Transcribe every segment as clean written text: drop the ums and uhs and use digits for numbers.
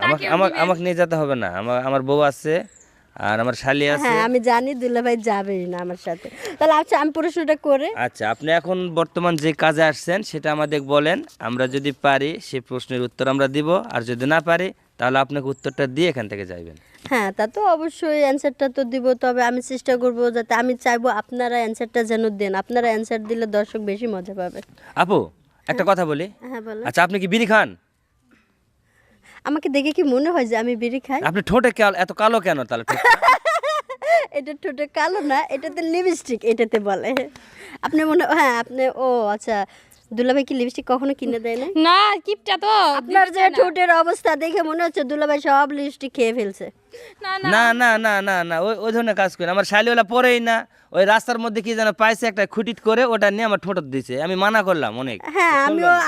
আমাকে নিয়ে যেতে হবে না, আমার বউ আছে আর আমার শালি আছে। হ্যাঁ আমি জানি দুলাভাই যাবেই না আমার সাথে। তাহলে আচ্ছা আমি প্রশ্নটা করে। আচ্ছা, আপনি এখন বর্তমান যে কাজে আসছেন সেটা আমাদের বলেন, আমরা যদি পারি সেই প্রশ্নের উত্তর আমরা দিব, আর যদি না পারি তাহলে আপনাকে উত্তরটা দিয়ে এখান থেকে যাবেন। হ্যাঁ তা তো অবশ্যই অ্যান্সারটা তো দিব, তবে আমি চেষ্টা করব যাতে, আমি চাইবো আপনারা অ্যান্সারটা যেন দেন, আপনারা অ্যান্সার দিলে দর্শক বেশি মজা পাবে। আপু একটা কথা বলি। হ্যাঁ বলো। আচ্ছা, আপনি কি বিড়ি খান? আমাকে দেখে কি মনে হয় যে আমি বিড়ি খাই? আপনি ঠোঁটে এত কালো কেন তাহলে ঠোঁটটা? এটা ঠোঁটে কালো না, এটাতে লিপস্টিক এটাতে বলে। আপনি মনে, হ্যাঁ আপনি, ও আচ্ছা, দুলাভাই কি লিপস্টিক কখনো কিনে দেয় না? না কিপটা তো আপনার যে ঠোঁটের অবস্থা দেখে মনে হচ্ছে দুলাভাই সব লিপস্টিক খেয়ে ফেলছে। না না না না না না, ওই ধরনের কাজ করি। আমার শালিওয়ালা পরেই না, ওই রাস্তার মধ্যে কি যেন পাইছে একটা খুঁটিট করে, ওটা নিয়ে আমার ঠোঁট দিছে, আমি মানা করলাম অনেক। হ্যাঁ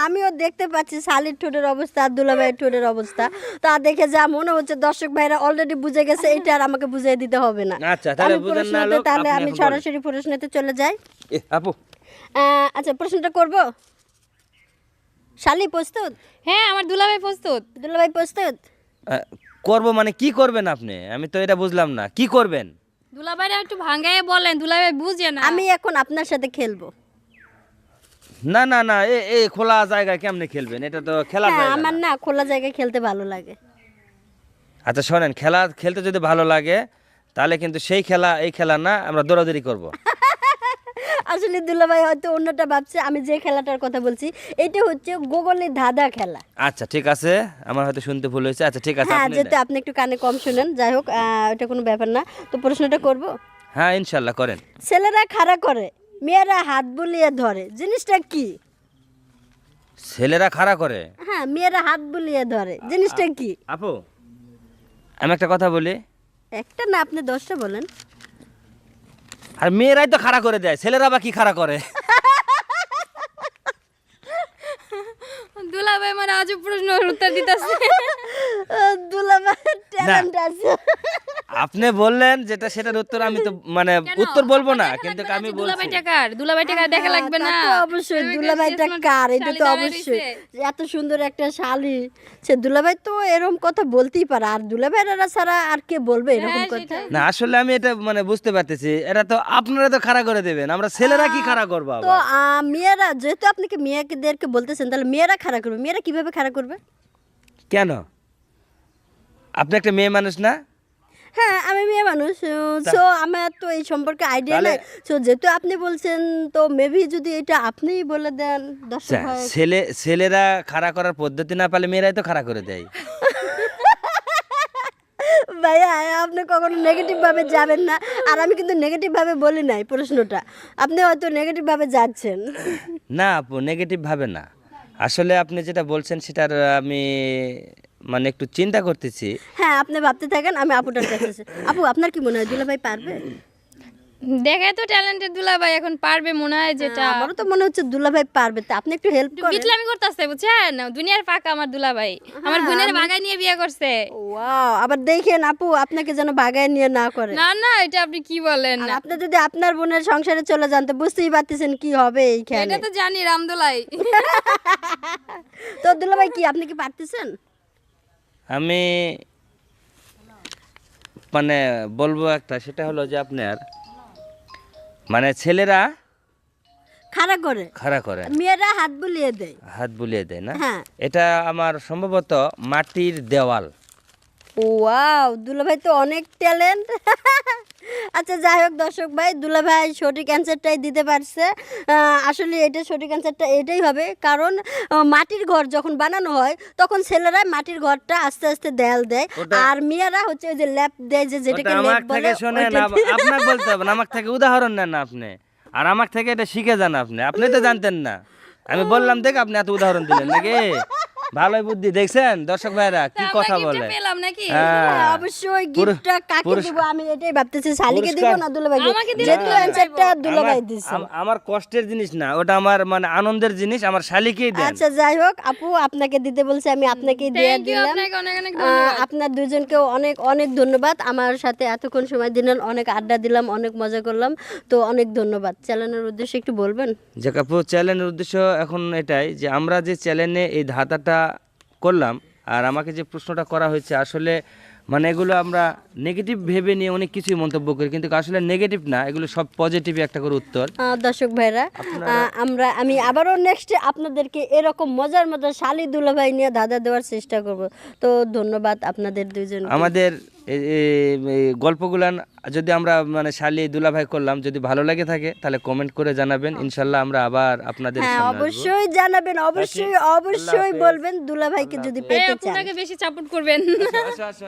আমিও দেখতে পাচ্ছি শালির ঠোঁটের অবস্থা আর দুলাভাইয়ের ঠোঁটের অবস্থা, তা দেখে যা মনে হচ্ছে দর্শক ভাইরা অলরেডি বুঝে গেছে, এটা আর আমাকে বুঝিয়ে দিতে হবে না। আচ্ছা, তাহলে আমি বুঝেন না প্রশ্নতে, লোক, তাহলে আপনি আমি এখন সরাসরি প্রশ্নতে চলে যাই। আপু আচ্ছা প্রশ্নটা করব। শালি প্রস্তুত? হ্যাঁ আমার দুলাভাই প্রস্তুত। দুলাভাই প্রস্তুত? করবো মানে কি করবেন আপনি? আমি তো এটা বুঝলাম না, কি করবেন? দুলাভাইরা একটু ভাঙায় বলেন, দুলাভাই বুঝে না। আমি এখন আপনার সাথে খেলবো। না না না, এই খোলা জায়গায় কেমনে খেলবেন? এটা তো খেলার হ্যাঁ জায়গা আমার না। না খোলা জায়গায় খেলতে ভালো লাগে। আচ্ছা শোনেন, খেলতে যদি ভালো লাগে তাহলে কিন্তু সেই খেলা এই খেলা না, আমরা দৌড়াদৌড়ি করব। আসলে দুলাভাই হয়তো অন্যটা ভাবছে, আমি যে খেলাটার কথা বলছি এটা হচ্ছে গোগলের ধাঁধা খেলা। আচ্ছা ঠিক আছে, আমার হয়তো শুনতে ভুল হয়েছে। আচ্ছা ঠিক আছে, হ্যাঁ আপনি যেহেতু আপনি একটু কানে কম শুনেন, যাই হোক এটা কোনো ব্যাপার না। তো প্রশ্নটা করব। হ্যাঁ ইনশাল্লাহ করেন। ছেলেরা খাড়া করে, মেয়েরা হাত বুলিয়ে ধরে, জিনিসটা কি? ছেলেরা খাড়া করে, হ্যাঁ মেয়েরা হাত বুলিয়ে ধরে, জিনিসটা কি? আপু আমি একটা কথা বলি, একটা না আপনি 10টা বলেন। আর মেয়েরাই তো খাড়া করে দেয়, ছেলেরা বা কি খাড়া করে? দুলাভাই মানে আজব প্রশ্ন উত্তর দিতেছে। দুলাভাইয়ের ট্যালেন্ট আছে। আপনি বললেন যেটা, সেটার উত্তর আমি তো মানে উত্তর বলবো না, কিন্তু আমি দুলাভাই বলছি টাকার, দুলাভাই টাকা দেখা লাগবে না। তা তো অবশ্যই দুলাভাইটা কার, এটা তো অবশ্যই। এত সুন্দর একটা শালি, সে দুলাভাই তো এরকম কথা বলতেই পারে, আর দুলাভাইরা ছাড়া আর কে বলবে এরকম কথা? না, আসলে আমি এটা মানে বুঝতে পারতেছি, এটা তো আপনারা তো খাড়া করে দেবেন, আমরা ছেলেরা কি খাড়া করবো তো আবার? মেয়েরা, যেহেতু আপনাকে মেয়েদেরকে বলতেছেন, তাহলে মেয়েরা খাড়া করবে। মেয়েরা কিভাবে খাড়া করবে? কেন? আপনি একটা মেয়ে মানুষ না? হ্যাঁ আমি মেয়ে মানুষ, সো আমার তো এই সম্পর্কে আইডিয়া তাহলে- নাই। সো যেহেতু আপনি বলছেন, তো মেবি যদি এটা আপনিই বলে দেন দর্শক হয়। ছেলেরা খাড়া করার পদ্ধতি না পারলে মেয়েরাই তো খাড়া করে দেয়। ভাইয়া আপনি কখনো নেগেটিভ ভাবে যাবেন না, আর আমি কিন্তু নেগেটিভ ভাবে বলি নাই প্রশ্নটা, আপনি হয়তো নেগেটিভ ভাবে যাচ্ছেন। না আপু, নেগেটিভ ভাবে না, আসলে আপনি যেটা বলছেন সেটার আমি মানে একটু চিন্তা করতেছি। হ্যাঁ আপনি ভাবতে থাকেন, আমি আপুটার কাছে আছি। আপু আপনার কি মনে হয় দুলাভাই পারবে? দেখে তো ট্যালেন্টেড দুলাভাই, এখন পারবে মনে হয় যেটা। আমারও তো মনে হচ্ছে দুলাভাই পারবে, তা আপনি একটু হেল্প করেন। বিটলামি করতেছে বুঝছেন, দুনিয়ার পাকা আমার দুলাভাই। আমার বোনের ভাগায় নিয়ে বিয়ে করছে। ওয়াও, আবার দেখেন আপু আপনাকে যেন ভাগায় নিয়ে না করে। না না, এটা আপনি কি বলেন আর না। আপনি যদি আপনার বোনের সংসারে চলে যান তো বুঝতেই পারতেছেন কি হবে এইখানে। এটা তো জানি রামদোলাই। তো দুলাভাই কি আপনি কি পারতেছেন? আমি মানে বলবো একটা, সেটা হলো যে আপনার মানে ছেলেরা খাড়া করে, খাড়া করে, মেয়েরা হাত বুলিয়ে দেয়। হাত বুলিয়ে দেয় না? হ্যাঁ। এটা আমার সম্ভবত মাটির দেওয়াল। ওয়াও, দুলাভাই তো অনেক ট্যালেন্ট। আচ্ছা যাই হোক দর্শক ভাই, দুলাভাই সঠিক অ্যান্সারটাই দিতে পারছে। আসলে এটা সঠিক অ্যান্সারটা এটাই হবে, কারণ মাটির ঘর যখন বানানো হয় তখন ছেলেরা মাটির ঘরটা আস্তে আস্তে দেয়াল দেয়, আর মেয়েরা হচ্ছে ওই যে ল্যাপ দেয়, যেটাকে ওটা লেপ আমার বলে। থেকে শোনেন, আপনাকে বলতে হবে না, আমার থেকে উদাহরণ নেন না আপনি, আর আমার থেকে এটা শিখে যান। আপনি তো জানতেন না, আমি বললাম দেখ আপনি এত উদাহরণ দিলেন নাকি? ভালোই বুদ্ধি, দেখছেন দর্শক ভাইরা কি কথা বলে। পেলাম নাকি? হ্যাঁ। অবশ্যই গিফটটা কাকে দিব আমি এটাই ভাবতেছি, শালিকে দিব পুরস্কার- না দুলাভাইকে, আমাকে দিলে যেহেতু দুলাভাই অ্যান্সারটা দুলাভাই দিছে। আমার কষ্টের জিনিস না ওটা, আমার মানে আনন্দের জিনিস, আমার শালিকেই দেন। আচ্ছা যাই হোক আপু আপনাকে দিতে বলছে, আমি আপনাকেই দিয়ে Thank you, দিলাম। আপনাকে অনেক অনেক ধন্যবাদ। আপনার দুজনকেও অনেক অনেক ধন্যবাদ, আমার সাথে এতক্ষণ সময় দিলেন, অনেক আড্ডা দিলাম, অনেক মজা করলাম, তো অনেক ধন্যবাদ। চ্যানেলের উদ্দেশ্যে একটু বলবেন? যে কাপু চ্যালেঞ্জের উদ্দেশ্য এখন এটাই যে আমরা যে চ্যালেঞ্জে এই ধাঁধাটা করলাম, আর আমাকে যে প্রশ্নটা করা হয়েছে আসলে মানে এগুলো আমরা নেগেটিভ ভেবে নিয়ে অনেক কিছুই মন্তব্য করি, কিন্তু আসলে নেগেটিভ না, এগুলো সব পজিটিভ একটা করে উত্তর। দর্শক ভাইরা, আমি আবারও নেক্সট আপনাদেরকে এরকম মজার মজার শালি দুলাভাই নিয়ে ধাঁধা দেওয়ার চেষ্টা করব। তো ধন্যবাদ আপনাদের দুইজন। আমাদের এই গল্পগুলান যদি আমরা মানে শালি দুলাভাই করলাম, যদি ভালো লাগে থাকে তাহলে কমেন্ট করে জানাবেন, ইনশাল্লাহ আমরা আবার আপনাদের হ্যাঁ, সামনে আসবো। অবশ্যই জানাবেন, অবশ্যই আল্লাহ অবশ্যই হাফেজ। বলবেন দুলাভাইকে যদি পেতে চান। আপনাকে বেশি সাপোর্ট করবেন। আসো, আসো, আসো।